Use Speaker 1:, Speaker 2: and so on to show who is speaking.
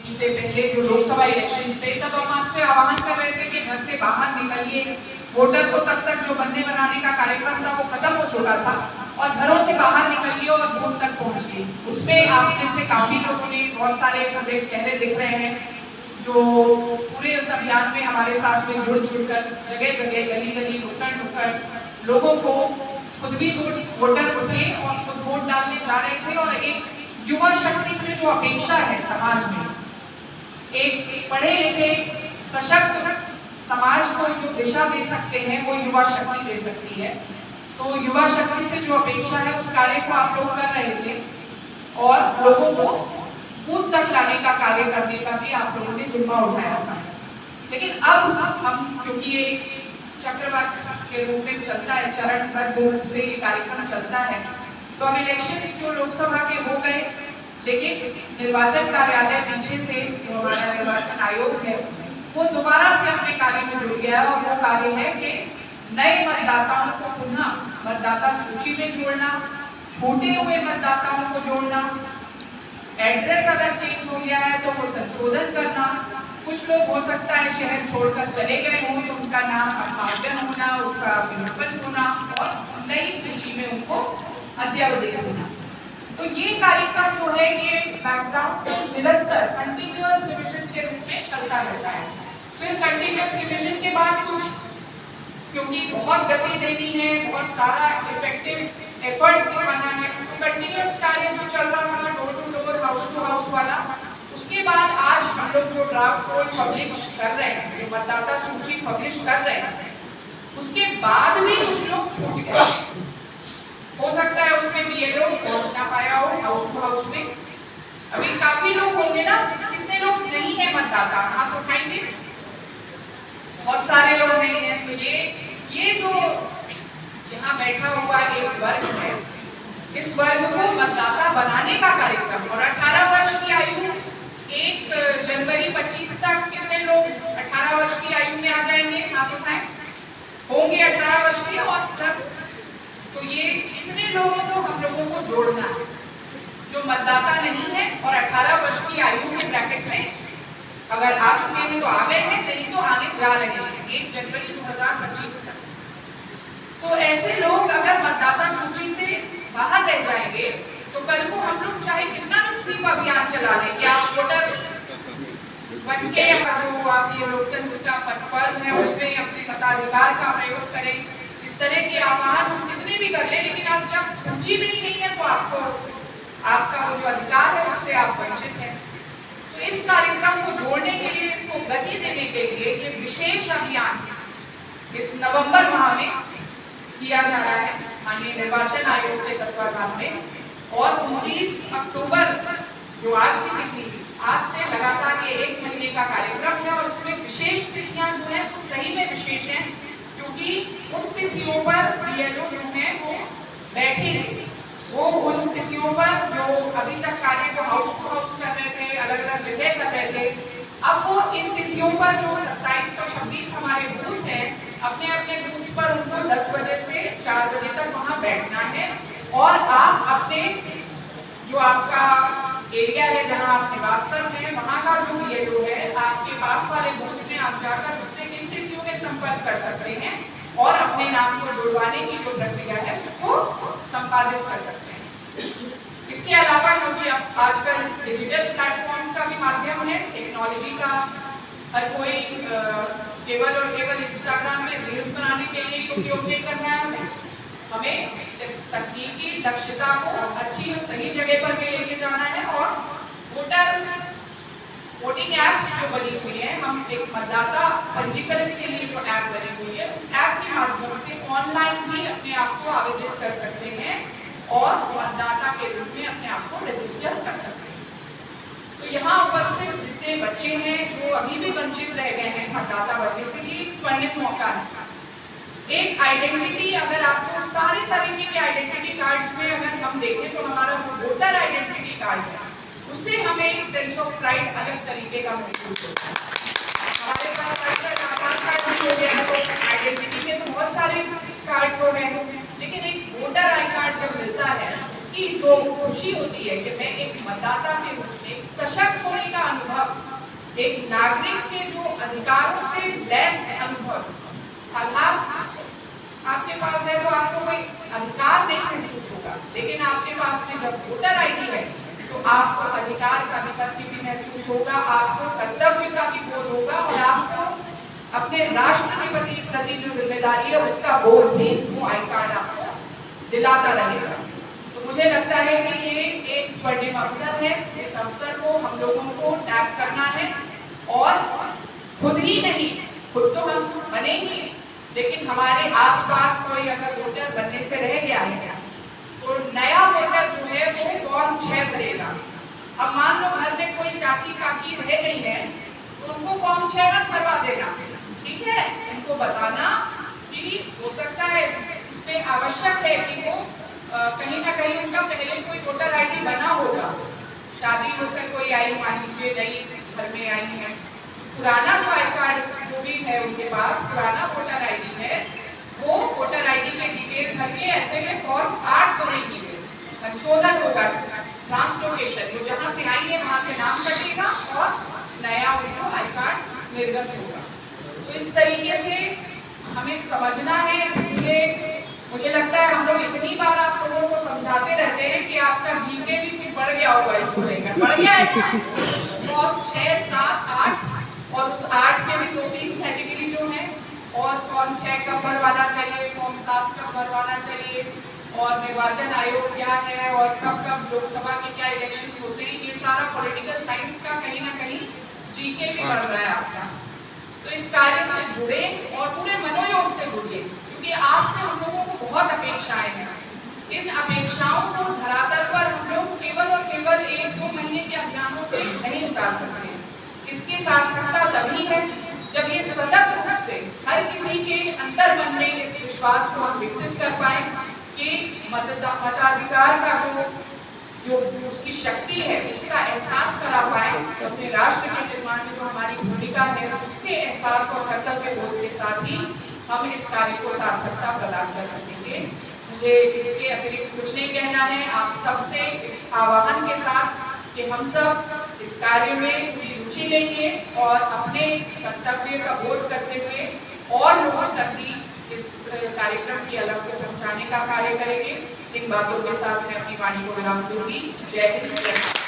Speaker 1: इससे पहले जो लोकसभा इलेक्शन थे तब हम आपसे आह्वान कर रहे थे कि घर से बाहर निकलिए। वोटर को तब तक जो बंदे बनाने का कार्यक्रम था वो खत्म हो चुका था और घरों से बाहर निकलिए और बूथ तक पहुंचिए। उसमें आप में से काफी लोगों ने, बहुत सारे मुझे चेहरे दिख रहे हैं जो पूरे इस अभियान में हमारे साथ में जुड़ कर जगह जगह, गली गली, नुक्कड़ नुक्कड़ लोगों को खुद भी वोटर उठे और खुद वोट डालने जा रहे थे। और एक युवा शक्ति से जो अपेक्षा है समाज में, एक पढ़े लिखे सशक्त समाज को जो दिशा दे सकते हैं वो युवा शक्ति दे सकती है। तो युवा शक्ति से जो अपेक्षा है उस कार्य को आप लोग कर रहे थे और लोगों को बूथ तक लाने का कार्य करने का भी आप लोगों ने जिम्मा उठाया था। लेकिन अब हम, क्योंकि ये चक्रवात के रूप में चलता है, चरणबद्ध रूप से ये कार्यक्रम चलता है, तो अब इलेक्शंस जो लोकसभा के हो गए, लेकिन निर्वाचन कार्यालय पीछे से जो हमारा निर्वाचन आयोग है वो दोबारा से अपने कार्य में जुड़ गया है। और वो कार्य है कि नए मतदाताओं को पुनः मतदाता सूची में जोड़ना, छूटे हुए मतदाताओं को जोड़ना, एड्रेस अगर चेंज हो गया है तो वो संशोधन करना। कुछ लोग हो सकता है शहर छोड़कर चले गए हों तो उनका नाम अपमार्जन होना, उसका विलोपन होना और नई सूची में उनको अद्यतन होना। तो ये कार्यक्रम जो है ये बैकग्राउंड में निरंतर कंटिन्यूअस रिविजन के रूप में चलता रहता है। फिर कंटिन्यूअस रिविजन के बाद कुछ, क्योंकि बहुत गति देनी है, बहुत सारा इफेक्टिव एफर्ट दिखाना है, तो कंटिन्यूअस कार्य जो चल रहा था door to door, house to house वाला, उसके बाद आज हम लोग जो ड्राफ्ट रोल पब्लिश कर रहे हैं, जो मतदाता सूची पब्लिश कर रहे हैं, उसके बाद भी कुछ लोग छूट गए। हो सकता है उसमें भी ये लोग पहुंच ना पाया हो हाउस टू हाउस में। अभी काफी लोग होंगे ना, कितने लोग नहीं है मतदाता, हाथ उठाएंगे? बहुत सारे लोग नहीं है। तो ये जो यहाँ बैठा हुआ एक वर्ग है, इस वर्ग को मतदाता बनाने का कार्यक्रम, और 18 वर्ष की आयु 1 जनवरी 25 तक कितने लोग 18 वर्ष की आयु में आ जाएंगे? हाथ उठाएं। होंगे 18 वर्ष के और 10, तो ये इतने लोगों को हम लोगों को जोड़ना है जो मतदाता नहीं है और 18 वर्ष की आयु के ब्रैकेट में अगर आ चुके हैं तो आ गए हैं, नहीं तो आने जा रहे हैं 1 जनवरी 2025 तक। तो ऐसे लोग अगर मतदाता सूची से बाहर रह जाएंगे तो कल को हम लोग चाहे कितना भी स्वीप अभियान चला लें कि आप वोटर बन के जो आप ये लोकतंत्र का पर्व है उसमें अपने मताधिकार का प्रयोग करें, इस तरह के आह्वान हम कितने भी कर लें, लेकिन आप जब सूची में ही नहीं है तो आपको आपका जो अधिकार है उससे आप वंचित हैं। तो इस कार्यक्रम को जोड़ने के लिए, इसको गति देने के लिए ये विशेष अभियान इस नवंबर माह में किया जा रहा है माननीय निर्वाचन आयोग के तत्वाधान में। और 29 अक्टूबर जो आज की तिथि, आज से लगातार ये 1 महीने का कार्यक्रम है और उसमें विशेष तिथियां जो है वो सही में विशेष हैं, क्योंकि उन तिथियों पर बीएलओ जो है वो बैठेंगे। वो उन तिथियों पर जो अभी तक कार्य को हाउस टू हाउस कर रहे थे, अलग अलग जगह कर रहे थे, अब वो इन तिथियों पर जो 27 और 26 हमारे बूथ हैं, अपने अपने बूथ पर उनको 10 बजे से 4 बजे तक वहाँ बैठना है। और आप अपने जो आपका एरिया है जहाँ आप निवासरत हैं वहाँ का जो बीएलओ है आपके पास वाले बूथ में आप जाकर उससे किन तिथियों में संपर्क कर सकते हैं और अपने नाम को जुड़वाने की जो प्रक्रिया है उसको संपादित कर सकते हैं। इसके अलावा क्योंकि अब आजकल डिजिटल प्लेटफॉर्म्स का भी माध्यम है, टेक्नोलॉजी का, हर कोई केवल और केवल इंस्टाग्राम में रील्स बनाने के लिए उपयोग नहीं कर रहा है। हमें तकनीकी दक्षता को अच्छी और सही जगह पर लेके जाना है। और वोटिंग ऐप्स जो बनी हुई है, हम एक मतदाता पंजीकरण के लिए जो ऐप बनी हुई है उस ऐप के माध्यम से ऑनलाइन भी अपने आप को आवेदित कर सकते हैं और मतदाता के रूप में अपने आप को रजिस्टर कर सकते हैं। तो यहाँ उपस्थित जितने बच्चे हैं जो अभी भी वंचित रह गए हैं मतदाता बनने से, भी एक स्वर्णिम मौका है। एक आइडेंटिटी, अगर आपको सारे तरीके के आइडेंटिटी कार्ड्स में अगर हम देखें तो हमारा जो वोटर आइडेंटिटी कार्ड है उससे हमें एक सेंस ऑफ प्राइड अलग तरीके का महसूस होता है। हमारे पास आधार कार्ड भी हो गया तो आइडेंटिटी के तो बहुत सारे कार्ड्स हो गए हैं, लेकिन एक वोटर आई कार्ड जब मिलता है उसकी जो खुशी होती है कि मैं एक मतदाता के रूप में सशक्त होने का अनुभव एक नागरिक के जो अधिकारों से लैस अनुभव, आधार आपके पास है तो आपको कोई अधिकार नहीं महसूस होगा, लेकिन आपके पास में जब वोटर आईडी है तो आपको अधिकार का विपत्ति भी महसूस होगा, आपको कर्तव्य का भी बोध होगा और आपको अपने राष्ट्र के प्रति जो जिम्मेदारी है उसका बोध भी वो आई कार्ड आपको दिलाता रहेगा। तो मुझे लगता है कि ये एक स्वर्णिम अवसर है। इस अवसर को हम लोगों को टैप करना है और खुद ही नहीं, खुद तो हम बनेंगे, लेकिन हमारे आसपास कोई अगर वोटर बनने से रह गया है तो नया वोटर जो है वो फॉर्म 6 भरेगा। अब मान लो घर में कोई चाची काकी रह गई है तो उनको फॉर्म 6 मत भरवा देना, ठीक है। उनको बताना कि हो सकता है इसमें आवश्यक है कि वो कहीं ना कहीं उनका पहले कोई वोटर आईडी बना होगा, शादी होकर कोई आई, मान लीजिए नई घर में आई है, पुराना जो आई कार्ड जो भी है उनके पास पुराना वोटर आईडी है, वो वोटर आईडी के डिटेल भर के ऐसे में फॉर्म 8 भरेगी, संशोधन होगा, ट्रांसलोकेशन, जो जहां से आई है वहां से नाम कटेगा और नया उनको आई कार्ड निर्गत होगा। तो इस तरीके से हमें समझना है। इसलिए मुझे लगता है हम लोग इतनी बार आप लोगों को समझाते रहते हैं कि आपका जीके भी कुछ बढ़ गया होगा, इसको लेकर बढ़ गया है। फॉर्म 6, 7, 8 और उस 8 के भी 2-3 कैटेगरी जो है, और फॉर्म 6 कब भरवाना चाहिए, फॉर्म 7 कब भरवाना चाहिए, और निर्वाचन आयोग क्या है और कब कब लोकसभा के क्या इलेक्शन होते हैं, ये सारा पॉलिटिकल साइंस का कहीं ना कहीं जीके भी बढ़ रहा है आपका। तो इस कार्य से जुड़े और पूरे मनोयोग से जुड़िए, क्योंकि आपसे हम लोगों को बहुत अपेक्षाएं हैं। इन अपेक्षाओं को धरातल पर हम लोग केवल और केवल 1-2 महीने के अभियानों से नहीं उतार सकते। इसकी सार्थकता तभी है जब ये सतत रूप से हर किसी के अंतर मन में इस विश्वास को हम विकसित कर पाए कि मताधिकार का जो उसकी शक्ति है उसका एहसास करा पाए, तो अपने राष्ट्र के निर्माण में जो हमारी भूमिका है उसके एहसास और कर्तव्य बोध के साथ ही हम इस कार्य को सार्थकता प्रदान कर सकेंगे। मुझे इसके अतिरिक्त कुछ नहीं कहना है। आप सबसे इस आह्वान के साथ कि हम सब इस कार्य में पूरी रुचि लेंगे और अपने कर्तव्य का बोध करते हुए और लोगों तक भी इस कार्यक्रम की अलग को पहुंचाने का कार्य करेंगे। इन बातों के साथ मैं अपनी वाणी को विराम दूंगी। जय हिंद।